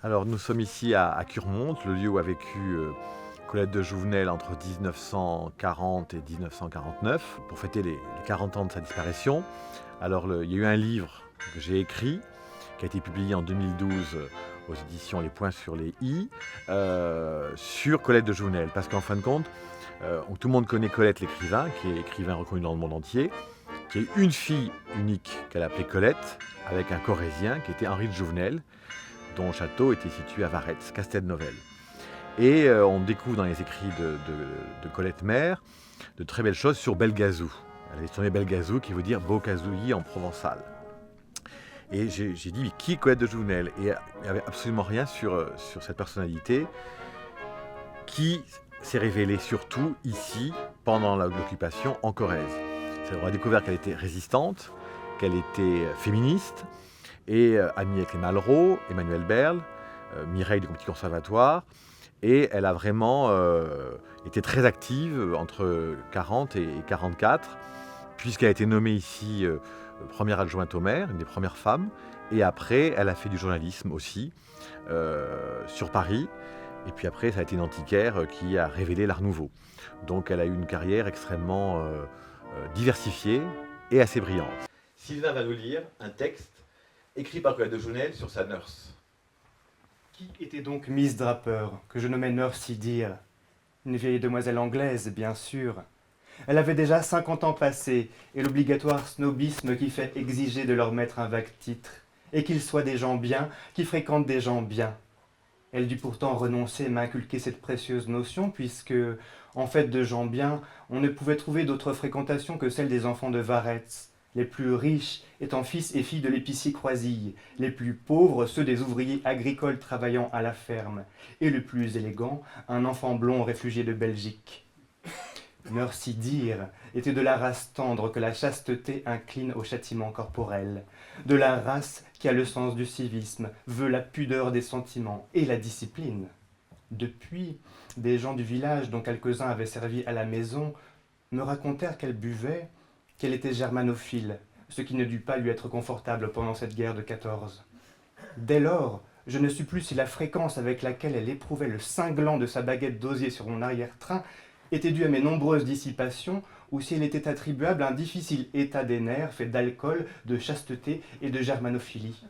Alors nous sommes ici à Curmonte, le lieu où a vécu Colette de Jouvenel entre 1940 et 1949, pour fêter les 40 ans de sa disparition. Alors il y a eu un livre que j'ai écrit, qui a été publié en 2012 aux éditions Les Points sur les i, sur Colette de Jouvenel. Parce qu'en fin de compte, tout le monde connaît Colette l'écrivain, qui est écrivain reconnu dans le monde entier, qui a eu une fille unique qu'elle appelait Colette, avec un Corrézien qui était Henri de Jouvenel, dont le château était situé à Varetz, Castelnovel. Et on découvre dans les écrits de Colette mère de très belles choses sur Belgazou. Elle avait tourné Belgazou, qui veut dire beau casouillis en provençal. Et j'ai dit, mais qui est Colette de Jouvenel? Et il n'y avait absolument rien sur cette personnalité qui s'est révélée surtout ici, pendant l'occupation en Corrèze. On a découvert qu'elle était résistante, qu'elle était féministe, et amie avec les Malraux, Emmanuel Berle, Mireille du Petit Conservatoire, et elle a vraiment été très active entre 40 et 44, puisqu'elle a été nommée ici première adjointe au maire, une des premières femmes, et après elle a fait du journalisme aussi sur Paris, et puis après ça a été une antiquaire qui a révélé l'Art Nouveau. Donc elle a eu une carrière extrêmement diversifiée et assez brillante. Sylvain va nous lire un texte écrit par Colette de Jouvenel sur sa nurse. Qui était donc Miss Draper, que je nommais Nurse Dear? Une vieille demoiselle anglaise, bien sûr. Elle avait déjà 50 ans passés, et l'obligatoire snobisme qui fait exiger de leur maître un vague titre, et qu'ils soient des gens bien, qui fréquentent des gens bien. Elle dut pourtant renoncer à m'inculquer cette précieuse notion, puisque, en fait de gens bien, on ne pouvait trouver d'autre fréquentation que celle des enfants de Varetz, les plus riches étant fils et filles de l'épicier Croisille, les plus pauvres ceux des ouvriers agricoles travaillant à la ferme, et le plus élégant, un enfant blond réfugié de Belgique. Merci dire était de la race tendre que la chasteté incline au châtiment corporel, de la race qui a le sens du civisme, veut la pudeur des sentiments et la discipline. Depuis, des gens du village dont quelques-uns avaient servi à la maison me racontèrent qu'elle buvait, qu'elle était germanophile, ce qui ne dut pas lui être confortable pendant cette guerre de 14. Dès lors, je ne sus plus si la fréquence avec laquelle elle éprouvait le cinglant de sa baguette d'osier sur mon arrière-train était due à mes nombreuses dissipations ou si elle était attribuable à un difficile état des nerfs fait d'alcool, de chasteté et de germanophilie.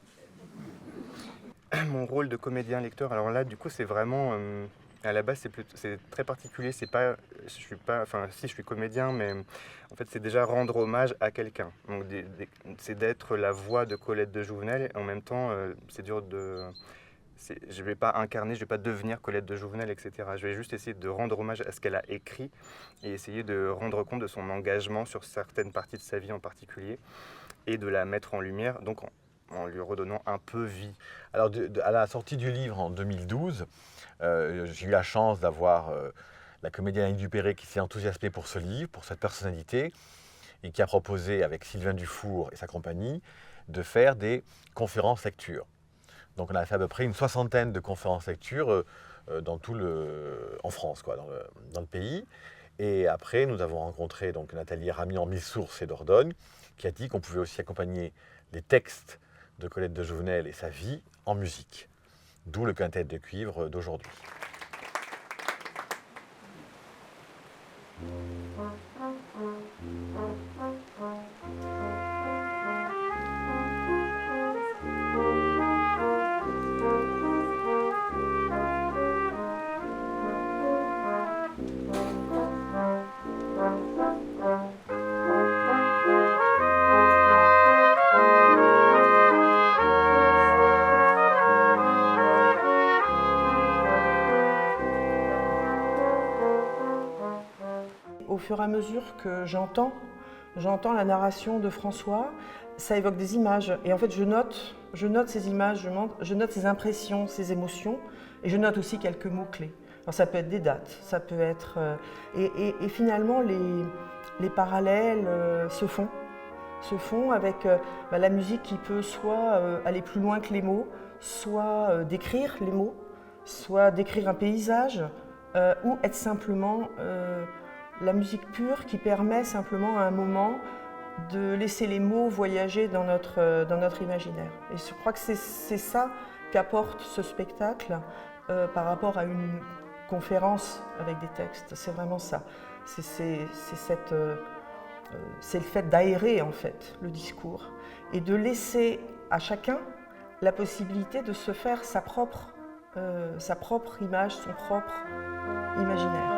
Mon rôle de comédien-lecteur, alors là, du coup, c'est vraiment... à la base, c'est très particulier. C'est pas, je suis pas, enfin, si je suis comédien, mais en fait, c'est déjà rendre hommage à quelqu'un. Donc, c'est d'être la voix de Colette de Jouvenel. Et en même temps, c'est dur de... je ne vais pas incarner, je ne vais pas devenir Colette de Jouvenel, etc. Je vais juste essayer de rendre hommage à ce qu'elle a écrit et essayer de rendre compte de son engagement sur certaines parties de sa vie en particulier et de la mettre en lumière, donc en lui redonnant un peu vie. Alors, à la sortie du livre en 2012, j'ai eu la chance d'avoir la comédienne Annie Dupéré qui s'est enthousiasmée pour ce livre, pour cette personnalité, et qui a proposé avec Sylvain Dufour et sa compagnie de faire des conférences lecture. Donc on a fait à peu près une 60aine de conférences lecture en France, quoi, dans le pays. Et après, nous avons rencontré donc Nathalie Ramy en Mille Sources et Dordogne, qui a dit qu'on pouvait aussi accompagner les textes de Colette de Jouvenel et sa vie en musique. D'où le quintet de cuivre d'aujourd'hui. Au fur et à mesure que j'entends la narration de François, ça évoque des images. Et en fait, je note ces images, je note ces impressions, ces émotions, et je note aussi quelques mots-clés. Alors ça peut être des dates, ça peut être... et finalement, les parallèles se font avec la musique qui peut soit aller plus loin que les mots, soit décrire les mots, soit décrire un paysage, ou être simplement... la musique pure qui permet simplement à un moment de laisser les mots voyager dans notre imaginaire. Et je crois que c'est ça qu'apporte ce spectacle par rapport à une conférence avec des textes. C'est vraiment ça. C'est le fait d'aérer en fait le discours et de laisser à chacun la possibilité de se faire sa propre image, son propre imaginaire.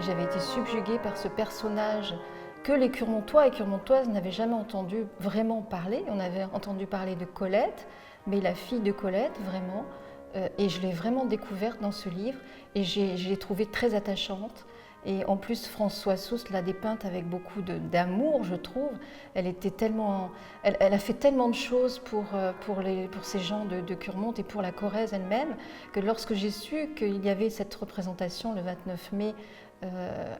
J'avais été subjuguée par ce personnage que les Cure-Montois et Cure-Montoises n'avaient jamais entendu vraiment parler. On avait entendu parler de Colette, mais la fille de Colette, vraiment. Et je l'ai vraiment découverte dans ce livre et je l'ai trouvée très attachante. Et en plus, Françoise Sousse l'a dépeinte avec beaucoup d'amour, je trouve. Elle a fait tellement de choses pour ces gens de Cure-Monte et pour la Corrèze elle-même, que lorsque j'ai su qu'il y avait cette représentation le 29 mai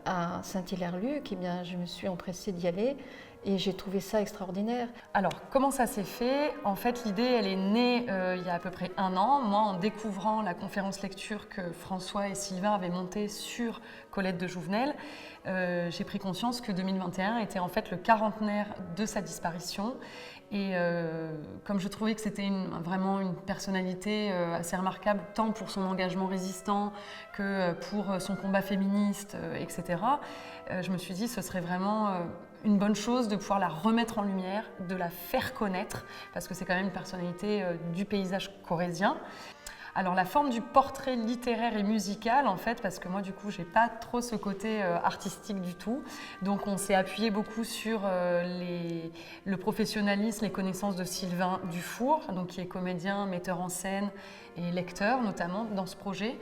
à Saint-Hilaire-Luc, eh bien, je me suis empressée d'y aller et j'ai trouvé ça extraordinaire. Alors, comment ça s'est fait? En fait, l'idée, elle est née il y a à peu près 1 an. Moi, en découvrant la conférence lecture que François et Sylvain avaient montée sur Colette de Jouvenel, j'ai pris conscience que 2021 était en fait le 40aire de sa disparition. Et comme je trouvais que c'était vraiment une personnalité assez remarquable, tant pour son engagement résistant que pour son combat féministe, etc., je me suis dit que ce serait vraiment une bonne chose de pouvoir la remettre en lumière, de la faire connaître, parce que c'est quand même une personnalité du paysage corrézien. Alors la forme du portrait littéraire et musical, en fait, parce que moi du coup j'ai pas trop ce côté artistique du tout, donc on s'est appuyé beaucoup sur le professionnalisme, les connaissances de Sylvain Dufour, donc qui est comédien, metteur en scène et lecteur notamment dans ce projet,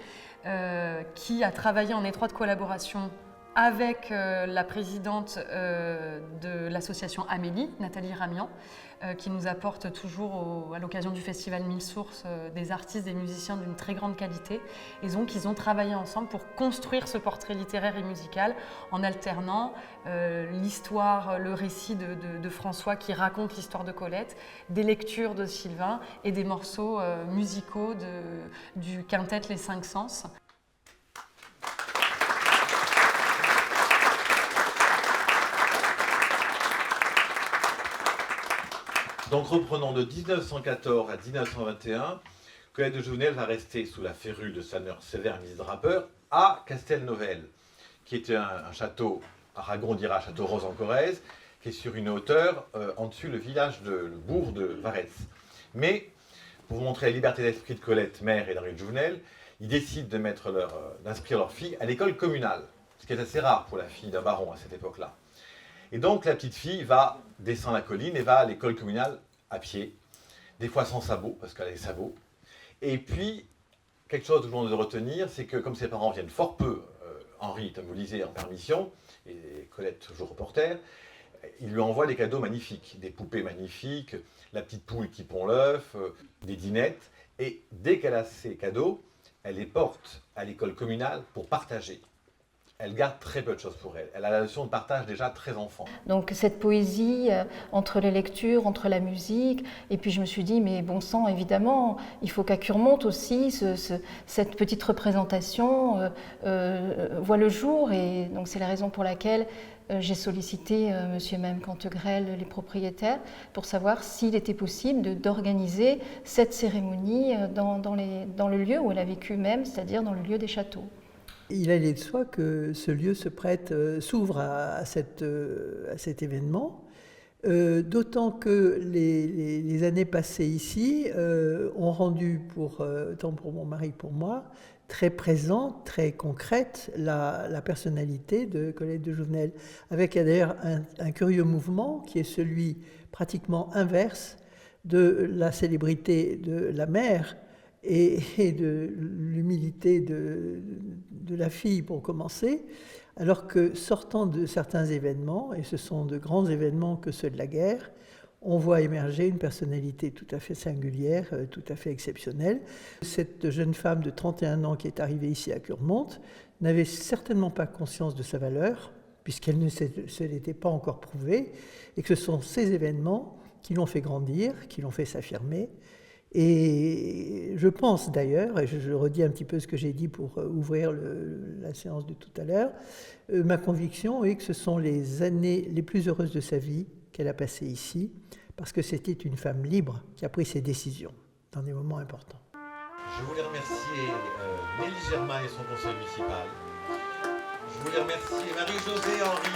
qui a travaillé en étroite collaboration avec la présidente de l'association Amélie, Nathalie Ramian, qui nous apporte toujours à l'occasion du festival 1000 Sources des artistes, des musiciens d'une très grande qualité. Et donc ils ont travaillé ensemble pour construire ce portrait littéraire et musical en alternant l'histoire, le récit de François qui raconte l'histoire de Colette, des lectures de Sylvain et des morceaux musicaux du quintet Les Cinq Sens. Donc reprenons de 1914 à 1921, Colette de Jouvenel va rester sous la férule de sa mère sévère Miss Draper à Castelnovel, qui était un château, Aragon dira château rose en Corrèze, qui est sur une hauteur en dessus le bourg de Varetz. Mais, pour vous montrer la liberté d'esprit de Colette, mère et d'Henri de Jouvenel, ils décident d'inscrire leur fille à l'école communale, ce qui est assez rare pour la fille d'un baron à cette époque-là. Et donc la petite fille descend la colline et va à l'école communale à pied, des fois sans sabots, parce qu'elle a des sabots. Et puis, quelque chose que je voulais retenir, c'est que comme ses parents viennent fort peu, Henri, comme vous le disiez, en permission, et Colette toujours reporter, il lui envoie des cadeaux magnifiques, des poupées magnifiques, la petite poule qui pond l'œuf, des dînettes. Et dès qu'elle a ces cadeaux, elle les porte à l'école communale pour partager. Elle garde très peu de choses pour elle. Elle a la notion de partage déjà très enfant. Donc cette poésie entre les lectures, entre la musique, et puis je me suis dit, mais bon sang, évidemment, il faut qu'à Cure-Monte aussi, cette petite représentation voit le jour, et donc c'est la raison pour laquelle j'ai sollicité monsieur et madame Cantegrel, les propriétaires, pour savoir s'il était possible d'organiser cette cérémonie dans le lieu où elle a vécu même, c'est-à-dire dans le lieu des châteaux. Il allait de soi que ce lieu s'ouvre à cet événement, d'autant que les années passées ici ont rendu, tant pour mon mari que pour moi, très présente, très concrète la personnalité de Colette de Jouvenel, avec d'ailleurs un curieux mouvement qui est celui pratiquement inverse de la célébrité de la mère et de l'humilité de la fille pour commencer, alors que sortant de certains événements, et ce sont de grands événements que ceux de la guerre, on voit émerger une personnalité tout à fait singulière, tout à fait exceptionnelle. Cette jeune femme de 31 ans qui est arrivée ici à Curmont n'avait certainement pas conscience de sa valeur, puisqu'elle ne se l'était pas encore prouvée, et que ce sont ces événements qui l'ont fait grandir, qui l'ont fait s'affirmer. Et je pense d'ailleurs, et je redis un petit peu ce que j'ai dit pour ouvrir la séance de tout à l'heure, ma conviction est que ce sont les années les plus heureuses de sa vie qu'elle a passées ici, parce que c'était une femme libre qui a pris ses décisions dans des moments importants. Je voulais remercier Nelly Germain et son conseil municipal. Je voulais remercier Marie-Josée Henry.